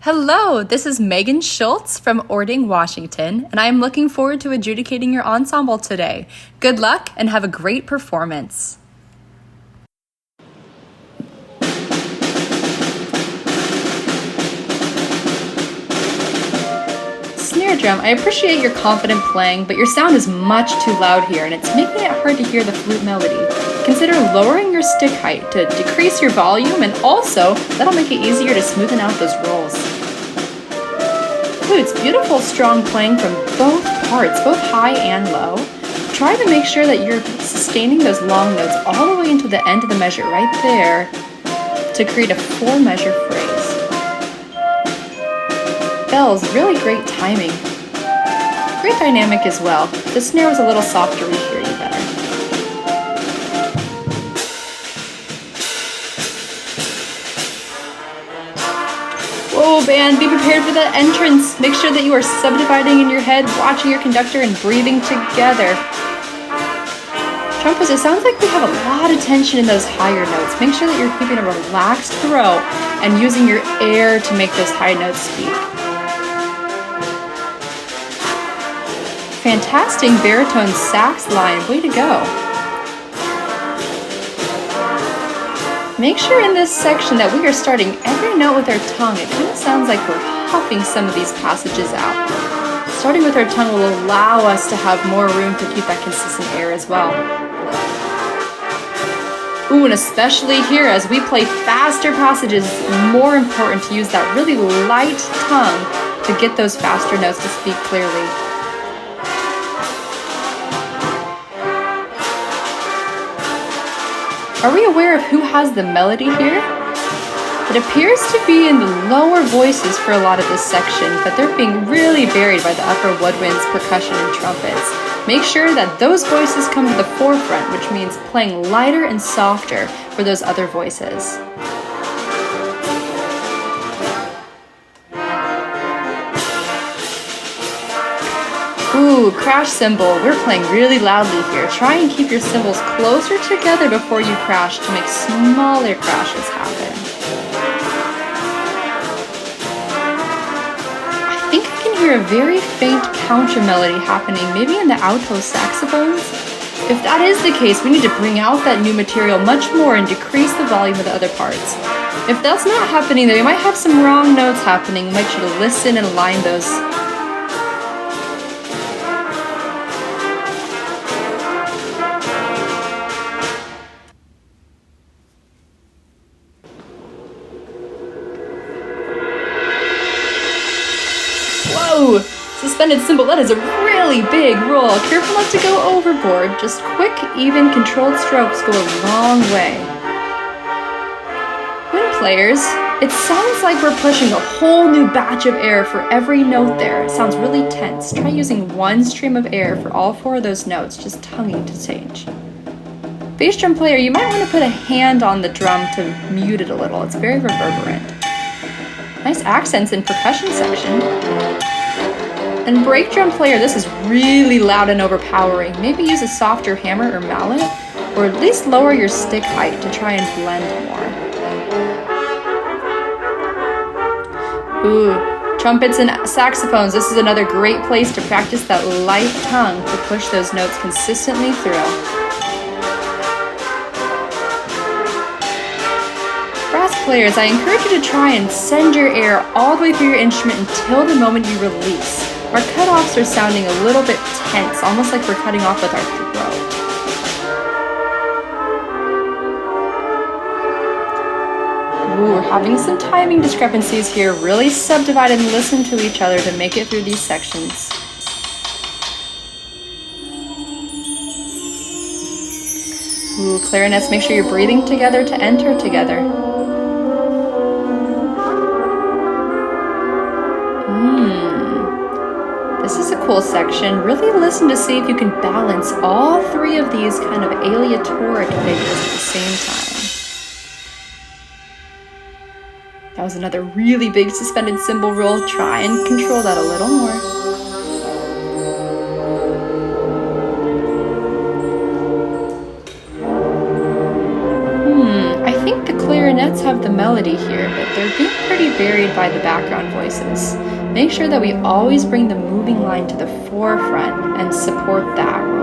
Hello, this is Megan Schultz from Ording, Washington, and I am looking forward to adjudicating your ensemble today. Good luck and have a great performance. Snare drum, I appreciate your confident playing, but your sound is much too loud here and it's making it hard to hear the flute melody. Consider lowering your stick height to decrease your volume, and also that'll make it easier to smoothen out those rolls. Flutes, beautiful strong playing from both parts, both high and low. Try to make sure that you're sustaining those long notes all the way into the end of the measure right there to create a 4-measure phrase. Bells, really great timing. Great dynamic as well. If the snare was a little softer, we hear you better. Whoa, band, be prepared for that entrance. Make sure that you are subdividing in your head, watching your conductor, and breathing together. Trumpets, it sounds like we have a lot of tension in those higher notes. Make sure that you're keeping a relaxed throat and using your air to make those high notes speak. Fantastic baritone sax line, way to go. Make sure in this section that we are starting every note with our tongue. It kind of sounds like we're huffing some of these passages out. Starting with our tongue will allow us to have more room to keep that consistent air as well. Ooh, and especially here as we play faster passages, it's more important to use that really light tongue to get those faster notes to speak clearly. Are we aware of who has the melody here? It appears to be in the lower voices for a lot of this section, but they're being really buried by the upper woodwinds, percussion, and trumpets. Make sure that those voices come to the forefront, which means playing lighter and softer for those other voices. Ooh, crash cymbal. We're playing really loudly here. Try and keep your cymbals closer together before you crash to make smaller crashes happen. I think I can hear a very faint counter melody happening, maybe in the alto saxophones. If that is the case, we need to bring out that new material much more and decrease the volume of the other parts. If that's not happening, then we might have some wrong notes happening. We might try to listen and align those. Whoa! Suspended cymbal, that is a really big roll. Careful not to go overboard. Just quick, even, controlled strokes go a long way. Wind players, it sounds like we're pushing a whole new batch of air for every note there. It sounds really tense. Try using one stream of air for all 4 of those notes, just tonguing to change. Bass drum player, you might want to put a hand on the drum to mute it a little. It's very reverberant. Nice accents in percussion section. And brake drum player, this is really loud and overpowering. Maybe use a softer hammer or mallet, or at least lower your stick height to try and blend more. Ooh, trumpets and saxophones, this is another great place to practice that light tongue to push those notes consistently through. Brass players, I encourage you to try and send your air all the way through your instrument until the moment you release. Our cutoffs are sounding a little bit tense, almost like we're cutting off with our throat. Ooh, we're having some timing discrepancies here. Really subdivide and listen to each other to make it through these sections. Ooh, clarinets, make sure you're breathing together to enter together. This is a cool section. Really listen to see if you can balance all 3 of these kind of aleatoric figures at the same time. That was another really big suspended cymbal roll. Try and control that a little more. I think the clarinets have of the melody here, but they're being pretty buried by the background voices. Make sure that we always bring the moving line to the forefront and support that role.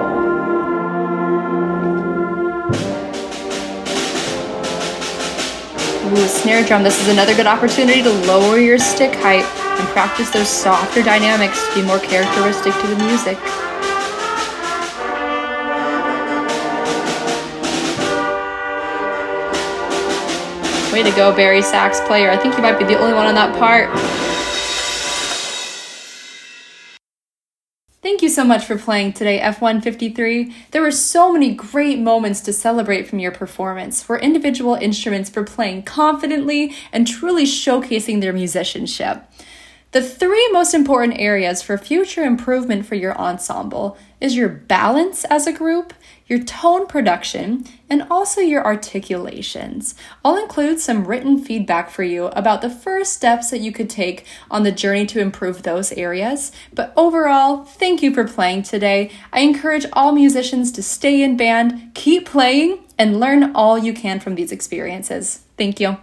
Ooh, snare drum. This is another good opportunity to lower your stick height and practice those softer dynamics to be more characteristic to the music. Way to go, Barry sax player. I think you might be the only one on that part. Thank you so much for playing today, F153. There were so many great moments to celebrate from your performance, where individual instruments were playing confidently and truly showcasing their musicianship. The three most important areas for future improvement for your ensemble is your balance as a group, your tone production, and also your articulations. I'll include some written feedback for you about the first steps that you could take on the journey to improve those areas. But overall, thank you for playing today. I encourage all musicians to stay in band, keep playing, and learn all you can from these experiences. Thank you.